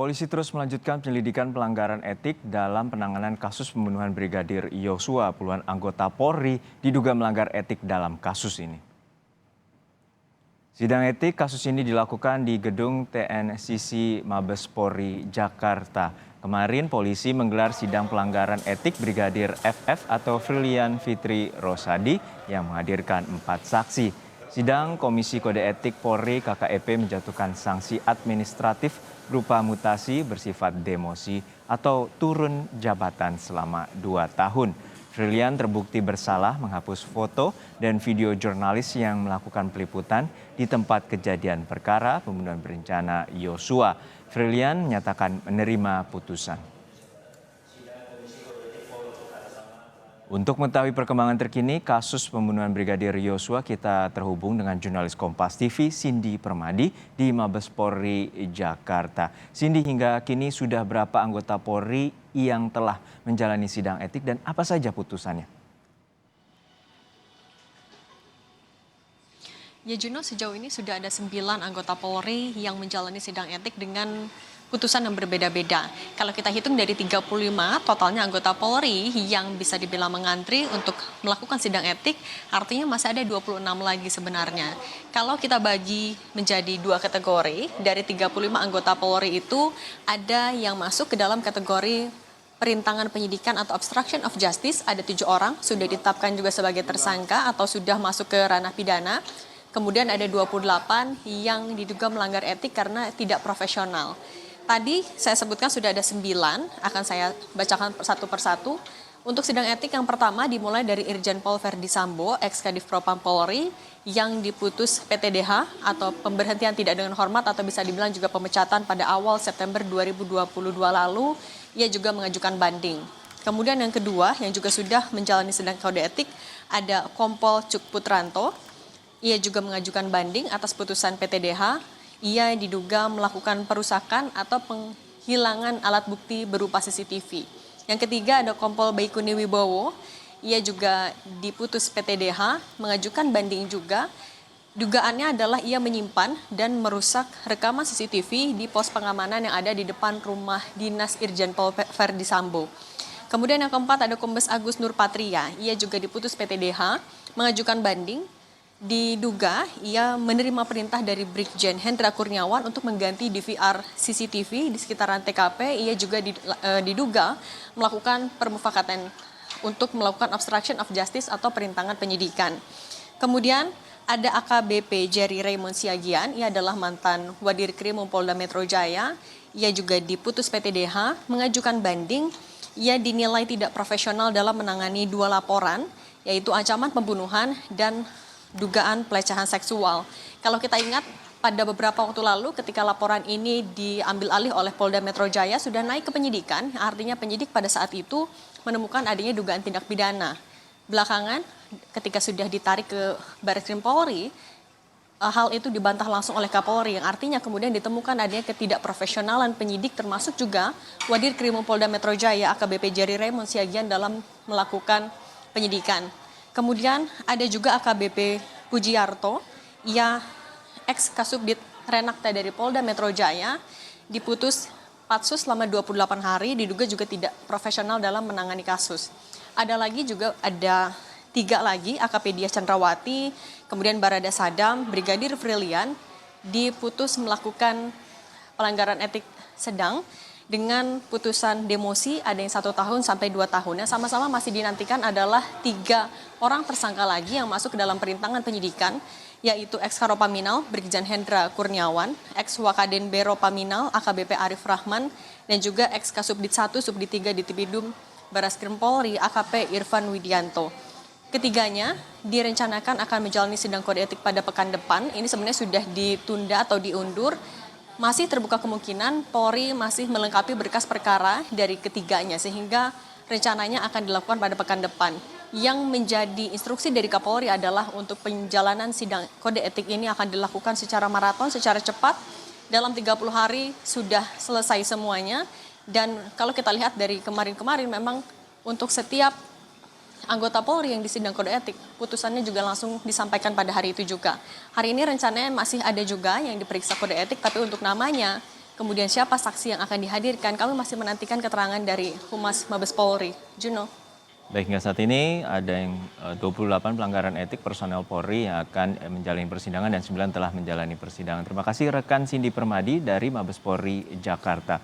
Polisi terus melanjutkan penyelidikan pelanggaran etik dalam penanganan kasus pembunuhan Brigadir Yosua. Puluhan anggota Polri diduga melanggar etik dalam kasus ini. Sidang etik kasus ini dilakukan di gedung TNCC Mabes Polri, Jakarta. Kemarin polisi menggelar sidang pelanggaran etik Brigadir FF atau Frilian Fitri Rosadi yang menghadirkan 4 saksi. Sidang Komisi Kode Etik Polri KKEP menjatuhkan sanksi administratif berupa mutasi bersifat demosi atau turun jabatan selama 2 tahun. Frilian terbukti bersalah menghapus foto dan video jurnalis yang melakukan peliputan di tempat kejadian perkara pembunuhan berencana Yosua. Frilian menyatakan menerima putusan. Untuk mengetahui perkembangan terkini kasus pembunuhan Brigadir Yosua, kita terhubung dengan jurnalis Kompas TV Cindy Permadi di Mabes Polri Jakarta. Cindy, hingga kini sudah berapa anggota Polri yang telah menjalani sidang etik dan apa saja putusannya? Ya Juno, sejauh ini sudah ada 9 anggota Polri yang menjalani sidang etik dengan putusan yang berbeda-beda. Kalau kita hitung dari 35 totalnya anggota Polri yang bisa dibilang mengantri untuk melakukan sidang etik, artinya masih ada 26 lagi sebenarnya. Kalau kita bagi menjadi 2 kategori, dari 35 anggota Polri itu ada yang masuk ke dalam kategori perintangan penyidikan atau obstruction of justice, ada 7 orang, sudah ditetapkan juga sebagai tersangka atau sudah masuk ke ranah pidana. Kemudian ada 28 yang diduga melanggar etik karena tidak profesional. Tadi saya sebutkan sudah ada 9, akan saya bacakan satu persatu. Untuk sidang etik yang pertama dimulai dari Irjen Pol Verdi Sambo, ex-Kadif Propam Polri, yang diputus PTDH atau pemberhentian tidak dengan hormat atau bisa dibilang juga pemecatan pada awal September 2022 lalu. Ia juga mengajukan banding. Kemudian yang kedua yang juga sudah menjalani sidang kode etik ada Kompol Cuk Putranto. Ia juga mengajukan banding atas putusan PTDH. Ia diduga melakukan perusakan atau penghilangan alat bukti berupa CCTV. Yang ketiga ada Kompol Baikuni Wibowo. Ia juga diputus PTDH, mengajukan banding juga. Dugaannya adalah ia menyimpan dan merusak rekaman CCTV di pos pengamanan yang ada di depan rumah dinas Irjen Pol Verdi Sambo. Kemudian yang keempat ada Kombes Agus Nurpatria. Ia juga diputus PTDH, mengajukan banding. Diduga ia menerima perintah dari Brigjen Hendra Kurniawan untuk mengganti DVR CCTV di sekitaran TKP. Ia juga diduga melakukan permufakatan untuk melakukan obstruction of justice atau perintangan penyidikan. Kemudian ada AKBP Jerry Raymond Siagian, ia adalah mantan Wadir Krim Polda Metro Jaya. Ia juga diputus PTDH, mengajukan banding. Ia dinilai tidak profesional dalam menangani 2 laporan, yaitu ancaman pembunuhan dan dugaan pelecehan seksual. Kalau kita ingat pada beberapa waktu lalu ketika laporan ini diambil alih oleh Polda Metro Jaya sudah naik ke penyidikan, artinya penyidik pada saat itu menemukan adanya dugaan tindak pidana. Belakangan ketika sudah ditarik ke Barreskrim Polri, hal itu dibantah langsung oleh Kapolri yang artinya kemudian ditemukan adanya ketidakprofesionalan penyidik termasuk juga Wadir Krim Polda Metro Jaya AKBP Jerry Raymond Siagian dalam melakukan penyidikan. Kemudian ada juga AKBP Pujiarto, ia ex-Kasubdit Renakta dari Polda Metro Jaya, diputus patsus selama 28 hari, diduga juga tidak profesional dalam menangani kasus. Ada 3 lagi, AKP Dias Chandrawati, kemudian Barada Sadam, Brigadir Frilian, diputus melakukan pelanggaran etik sedang, dengan putusan demosi ada yang 1 tahun sampai 2 tahun. Yang sama-sama masih dinantikan adalah 3 orang tersangka lagi yang masuk ke dalam perintangan penyidikan, yaitu ex-Karopaminal Brigjen Hendra Kurniawan, ex-Wakaden Bero Paminal AKBP Arif Rahman, dan juga ex-Kasubdit 1 Subdit 3 di Tipidum Barreskrim Polri AKP Irfan Widianto. Ketiganya direncanakan akan menjalani sidang kode etik pada pekan depan. Ini sebenarnya sudah ditunda atau diundur. Masih terbuka kemungkinan Polri masih melengkapi berkas perkara dari ketiganya sehingga rencananya akan dilakukan pada pekan depan. Yang menjadi instruksi dari Kapolri adalah untuk penjalanan sidang kode etik ini akan dilakukan secara maraton, secara cepat. Dalam 30 hari sudah selesai semuanya. Dan kalau kita lihat dari kemarin-kemarin memang untuk setiap anggota Polri yang disidang kode etik, putusannya juga langsung disampaikan pada hari itu juga. Hari ini rencananya masih ada juga yang diperiksa kode etik, tapi untuk namanya kemudian siapa saksi yang akan dihadirkan, kami masih menantikan keterangan dari Humas Mabes Polri. Juno. Baik, hingga saat ini ada yang 28 pelanggaran etik personel Polri yang akan menjalani persidangan dan 9 telah menjalani persidangan. Terima kasih rekan Cindy Permadi dari Mabes Polri Jakarta.